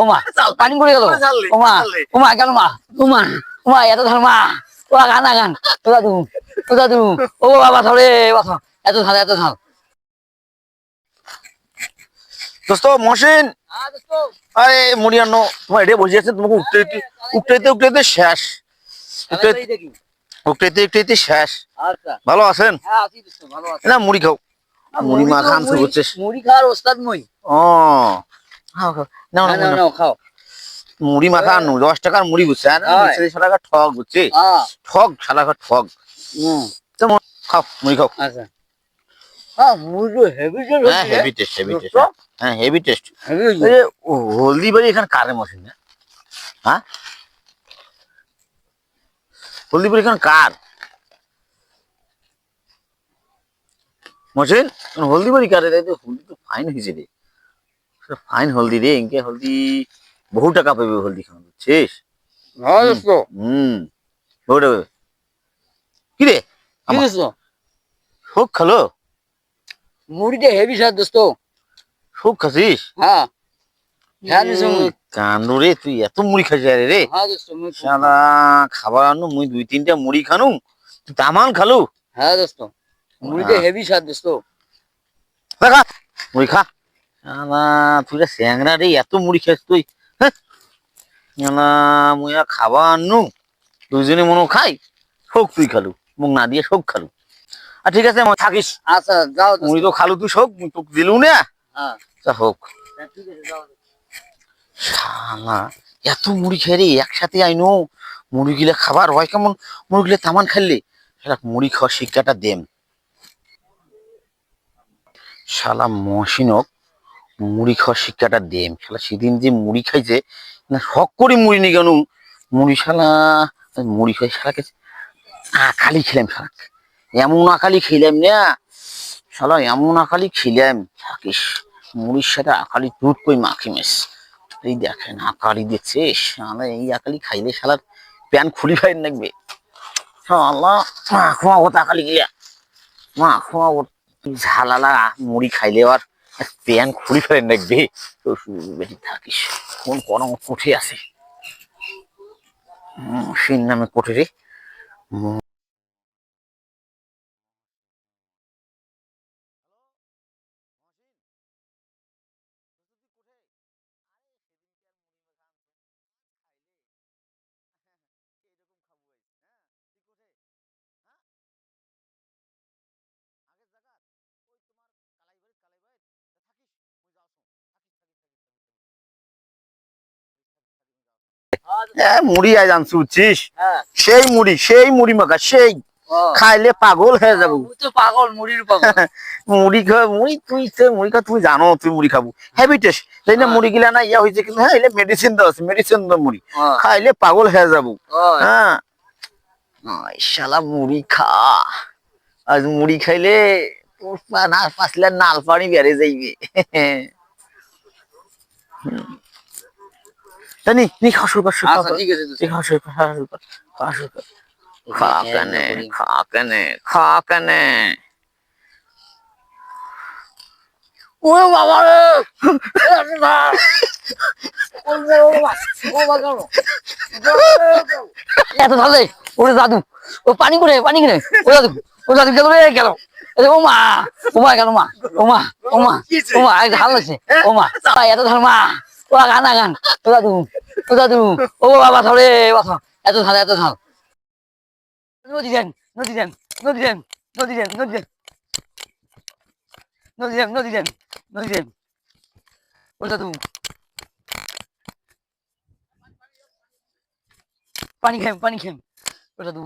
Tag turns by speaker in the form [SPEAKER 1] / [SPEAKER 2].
[SPEAKER 1] ওমা পানি পড়ে গেল ওমা ওমা কেন মা ওমা ওমা এত ধার মা ও গান গান ও দাদু ও বাবা ধরে বাবা এত ধার এত ধার
[SPEAKER 2] দোস্ত মহসিন আরে মুড়ি আনো তোমার এটা বসে আছে তোমাকে উঠতে শেষ উঠতে শেষ ভালো আছেন না মুড়ি খাও মুড়ি মা খান শুরু করছিস
[SPEAKER 1] মুড়ি খাওয়ার ওস্তাদ মই
[SPEAKER 2] ও খাও খাও নাও
[SPEAKER 1] না না খাও
[SPEAKER 2] মুড়ি মাখা আনু 10 টাকার মুড়ি বুঝছে আর 30 টাকা ঠক বুঝছে ঠক শালা ঠক তো খাও মুড়ি খাও
[SPEAKER 1] আচ্ছা হ্যাঁ মুড়ি হেভি টেস্ট
[SPEAKER 2] হ্যাঁ হেভি টেস্ট হলদি বাড়ি এখানে কারে মশিন না হ্যাঁ হলদি বাড়ি এখানে কার মশিন হলদি বাড়ি কারে হলদি তো ফাইন হয়েছে রে ফাইন হলদি রে ইনকে হলদি বহু টাকা পাবে হলদি খাওয়া বুঝছিস বহু টাকা কি রে শোক খালো
[SPEAKER 1] মুড়িটা হেভি স্বাদ দোস্ত
[SPEAKER 2] শোক খাসিস
[SPEAKER 1] হ্যাঁ
[SPEAKER 2] কান্দু রে তুই এত মুড়ি খাইছিস রে সারা খাবার আনু মুই 2-3টা মুড়ি খানু তুই তামান খালু
[SPEAKER 1] হ্যাঁ দোস্ত মুড়িটা হেভি স্বাদ দোস্ত
[SPEAKER 2] দেখা মুড়ি খা না তুই স্যাংরা রে এত মুড়ি খাস তুই না মুই খাবার আনু দুজনে মনে খাই শোক তুই খালু মুখ না দিয়ে শোক খালু আর ঠিক আছে থাকিস
[SPEAKER 1] আচ্ছা যাও
[SPEAKER 2] মুড়ি তো খালু তুই শোক তোকে দিলু না তা হোক শালা এত মুড়ি খেয়ে রে একসাথে আইনো মুড়ি গিলে খাবার হয় কেমন মুড়ি গিলে তামান খাইলে সেটা মুড়ি খাওয়ার শিক্ষাটা দেম শালা মহসিনক মুড়ি খাওয়ার শিক্ষাটা দেম শালা সেদিন যে মুড়ি খাইছে না শখ করে মুড়ি নি কেন মুড়ি শালা মুড়ি খাই শালাকে আকালি খেলাম শালা এমন আকালি খেলাম না শালা এমন আকালি খেলাম থাকিস মুড়ির সাথে আকালি দুধ কই মাখি মেস এই দেখেন আকালি দিচ্ছে শালা এই আকালি খাইলে শালার প্যান খুলি ফাইন লাগবে শালা মাখো আকালি গিয়া মাখো ঝালালা মুড়ি খাইলে আর প্যান খুলি ফাইন লাগবে তো বেশি থাকিস কোন কোন কোঠে আছে সিন নামে কোঠে রে মুড়ি আজ আনছি বুঝছিস সেই মুড়ি মাখা সেই খাইলে পাগল হয়ে যাবো
[SPEAKER 1] পাগল মুড়ির পাগল
[SPEAKER 2] মুড়ি মুড়ি মুড়ি খা তুই জানো তুই মুড়ি খাবো হেভি টেস্ট তাই না মুড়ি গিলা না ইয়া হয়েছে কিন্তু হ্যাঁ মেডিসিন দেওয়া আছে মেডিসিন দেওয়া মুড়ি খাইলে পাগল হয়ে যাবো হ্যাঁ শালা মুড়ি খা আজ মুড়ি খাইলে না পাঁচলে নাল পানি বেড়ে যাইবে জানি নি খাওয়া শুরু কর
[SPEAKER 1] ঠিক আছে
[SPEAKER 2] খাওয়া শুরু কর খা কেনে
[SPEAKER 1] ও বাবা রে এত ভালো ওরে দাদু ও পানি করে ও দাদু গেল রে গেল ও মা গেল মা ও মা ঢাল লাগছে ও মা এত ধার মা ও গান ও দাদু ও বাবা ধরে বাবা এত ধার নদী দেন ও দাদু পানি খেম ও দাদু